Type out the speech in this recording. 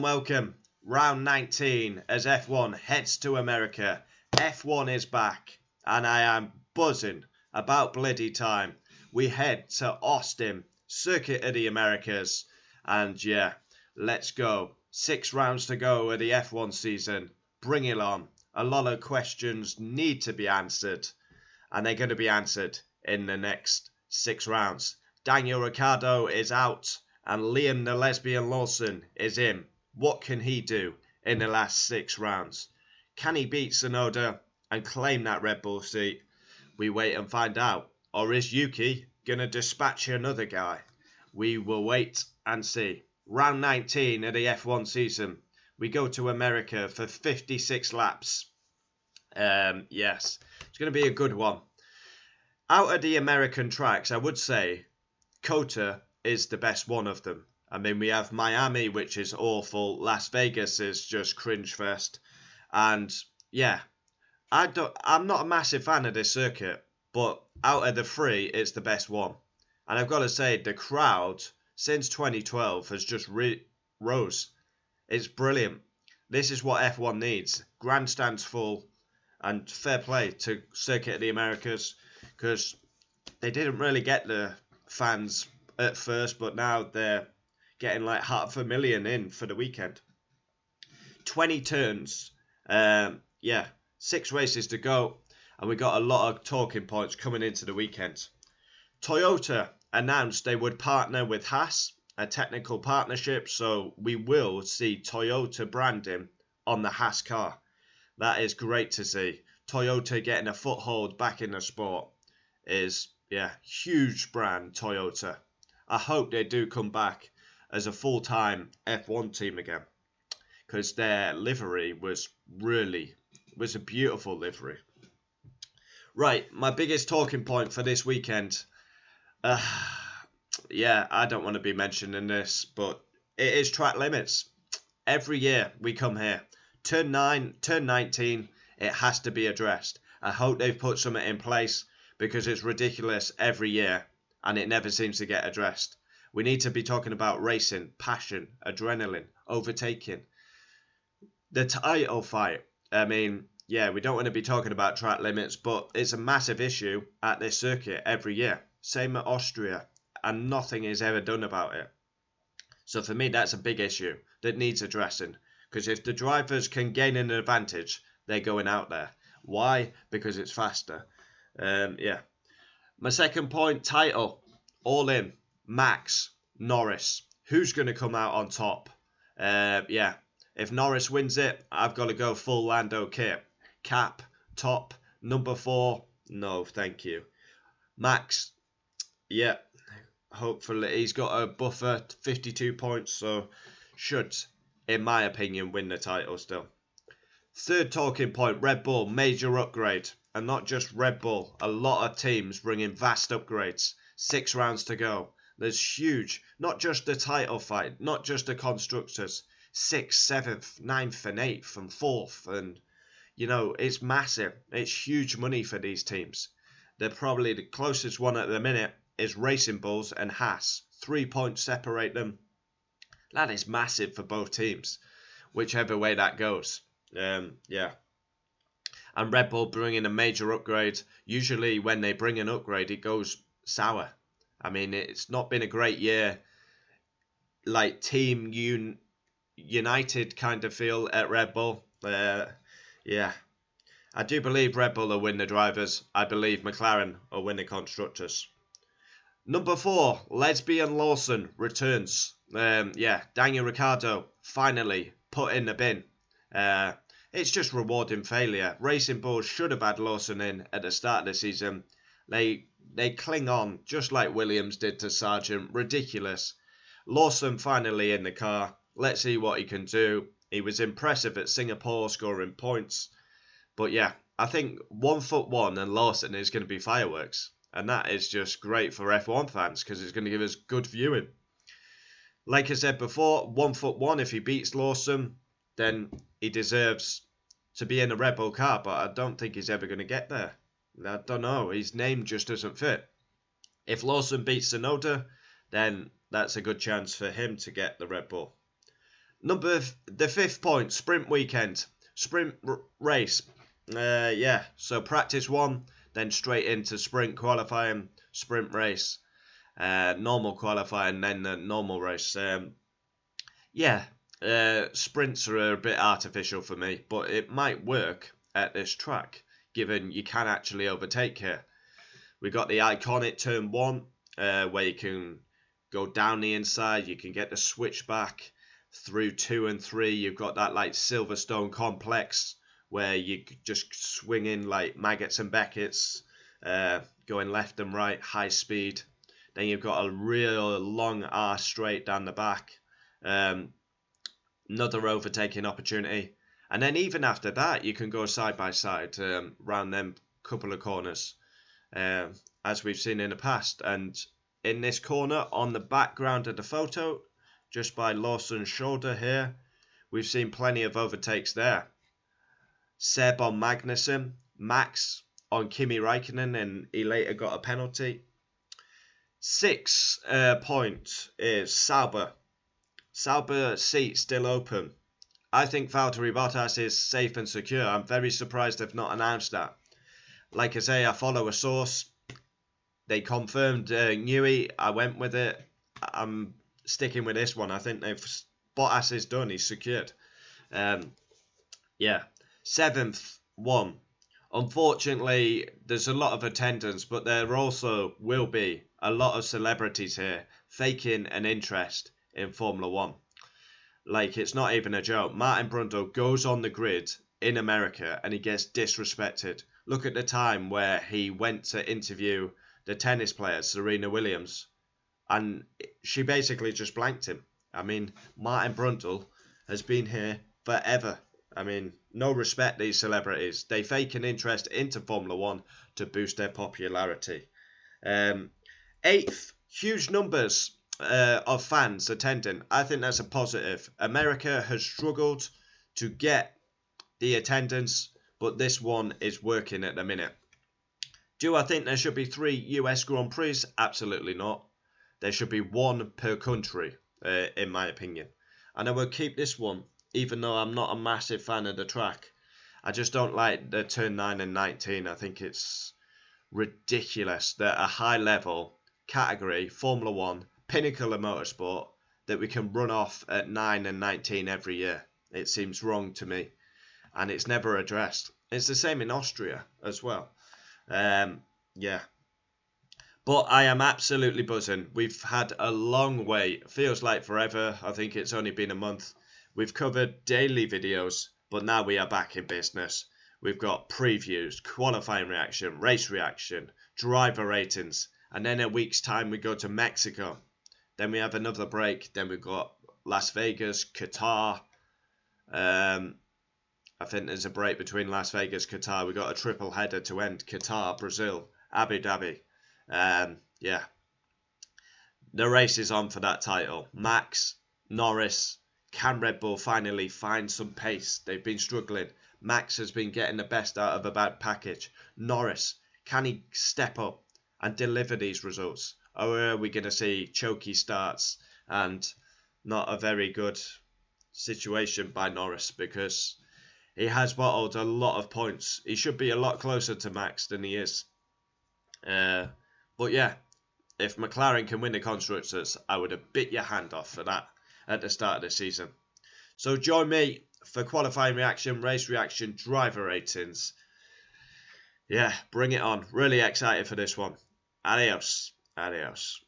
welcome. Round 19 as F1 heads to America. F1 is back, and I am buzzing about bloody time. We head to Austin, Circuit of the Americas, and yeah, let's go. 6 rounds to go of the F1 season. Bring it on. A lot of questions need to be answered, and they're going to be answered in the next 6 rounds. Daniel Ricciardo is out, and Liam the Lesbian Lawson is in. What can he do in the last 6 rounds? Can he beat Tsunoda and claim that Red Bull seat? We wait and find out. Or is Yuki going to dispatch another guy? We will wait and see. Round 19 of the F1 season. We go to America for 56 laps. Yes, it's going to be a good one. Out of the American tracks, I would say COTA is the best one of them. I mean, we have Miami, which is awful. Las Vegas is just cringe fest. And yeah, I'm not a massive fan of this circuit, but out of the 3, it's the best one. And I've got to say, the crowd since 2012 has just rose. It's brilliant. This is what F1 needs. Grandstands full, and fair play to Circuit of the Americas, because they didn't really get the fans at first, but now they're getting like 500,000 in for the weekend. 20 turns. 6 races to go, and we got a lot of talking points coming into the weekend. Toyota announced they would partner with Haas, a technical partnership, so we will see Toyota branding on the Haas car. That is great to see. Toyota getting a foothold back in the sport is, huge brand, Toyota. I hope they do come back as a full-time F1 team again, because their livery was a beautiful livery. Right, my biggest talking point for this weekend. I don't want to be mentioning this, but it is track limits. Every year we come here. Turn 19, it has to be addressed. I hope they've put something in place, because it's ridiculous every year and it never seems to get addressed. We need to be talking about racing, passion, adrenaline, overtaking. The title fight. I mean, we don't want to be talking about track limits, but it's a massive issue at this circuit every year. Same at Austria, and nothing is ever done about it. So for me, that's a big issue that needs addressing, because if the drivers can gain an advantage, they're going out there. Why? Because it's faster. My second point, title. All in. Max, Norris. Who's going to come out on top? If Norris wins it, I've got to go full Lando kit. Cap, top, number 4. No, thank you. Max, hopefully he's got a buffer, 52 points, so should, in my opinion, win the title still. Third talking point, Red Bull, major upgrade. And not just Red Bull, a lot of teams bringing vast upgrades. 6 rounds to go. There's huge, not just the title fight, not just the constructors. 6th, 7th, 9th and 8th and 4th, and it's massive. It's huge money for these teams. They're probably the closest one at the minute is Racing Bulls and Haas. 3 points separate them. That is massive for both teams, whichever way that goes. And Red Bull bringing a major upgrade. Usually when they bring an upgrade, it goes sour. I mean, it's not been a great year, like Team United kind of feel at Red Bull. I do believe Red Bull will win the drivers. I believe McLaren will win the constructors. Number 4, Lesbian Lawson returns. Daniel Ricciardo finally put in the bin. It's just rewarding failure. Racing Bulls should have had Lawson in at the start of the season. They cling on, just like Williams did to Sargent. Ridiculous. Lawson finally in the car. Let's see what he can do. He was impressive at Singapore, scoring points. But I think 1-1 and Lawson is going to be fireworks. And that is just great for F1 fans, because it's going to give us good viewing. Like I said before, 1-1, if he beats Lawson, then he deserves to be in a Red Bull car, but I don't think he's ever going to get there. I don't know. His name just doesn't fit. If Lawson beats Tsunoda, then that's a good chance for him to get the Red Bull. The 5th point, sprint weekend, sprint race. Yeah, so practice 1, then straight into sprint qualifying, sprint race, normal qualifying, then the normal race. Yeah, sprints are a bit artificial for me, but it might work at this track, given you can actually overtake here. We got the iconic turn 1, where you can go down the inside, you can get the switchback. Through 2 and 3, you've got that like Silverstone complex where you just swing in like Maggots and Beckett's, going left and right, high speed. Then you've got a real long R straight down the back. Another overtaking opportunity. And then even after that, you can go side by side round them couple of corners, as we've seen in the past. And in this corner, on the background of the photo, just by Lawson's shoulder here, we've seen plenty of overtakes there. Seb on Magnussen, Max on Kimi Räikkönen, and he later got a penalty. 6th point is Sauber. Sauber seat still open. I think Valtteri Bottas is safe and secure. I'm very surprised they've not announced that. Like I say, I follow a source. They confirmed Newey. I went with it. I'm sticking with this one. I think Bottas is done. He's secured. Yeah. 7th one. Unfortunately, there's a lot of attendance, but there also will be a lot of celebrities here faking an interest in Formula 1. Like, it's not even a joke. Martin Brundle goes on the grid in America and he gets disrespected. Look at the time where he went to interview the tennis player, Serena Williams, and she basically just blanked him. I mean, Martin Brundle has been here forever. I mean, no respect, these celebrities. They fake an interest into Formula 1 to boost their popularity. 8th, huge numbers of fans attending. I think that's a positive. America has struggled to get the attendance, but this one is working at the minute. Do I think there should be 3 US Grand Prix? Absolutely not. There should be 1 per country, in my opinion. And I will keep this one, even though I'm not a massive fan of the track. I just don't like the turn 9 and 19. I think it's ridiculous that a high level category, Formula 1, pinnacle of motorsport, that we can run off at 9 and 19 every year. It seems wrong to me. And it's never addressed. It's the same in Austria as well. Yeah. But I am absolutely buzzing. We've had a long wait. Feels like forever. I think it's only been a month. We've covered daily videos, but now we are back in business. We've got previews, qualifying reaction, race reaction, driver ratings, and then in a week's time we go to Mexico. Then we have another break. Then we've got Las Vegas, Qatar. I think there's a break between Las Vegas, Qatar. We've got a triple header to end Qatar, Brazil, Abu Dhabi. Yeah. The race is on for that title. Max, Norris. Can Red Bull finally find some pace? They've been struggling. Max has been getting the best out of a bad package. Norris, can he step up and deliver these results? Or are we going to see choky starts and not a very good situation by Norris? Because he has bottled a lot of points. He should be a lot closer to Max than he is. But yeah, if McLaren can win the Constructors, I would have bit your hand off for that at the start of the season. So join me for qualifying reaction, race reaction, driver ratings. Yeah, bring it on. Really excited for this one. Adios. Adios.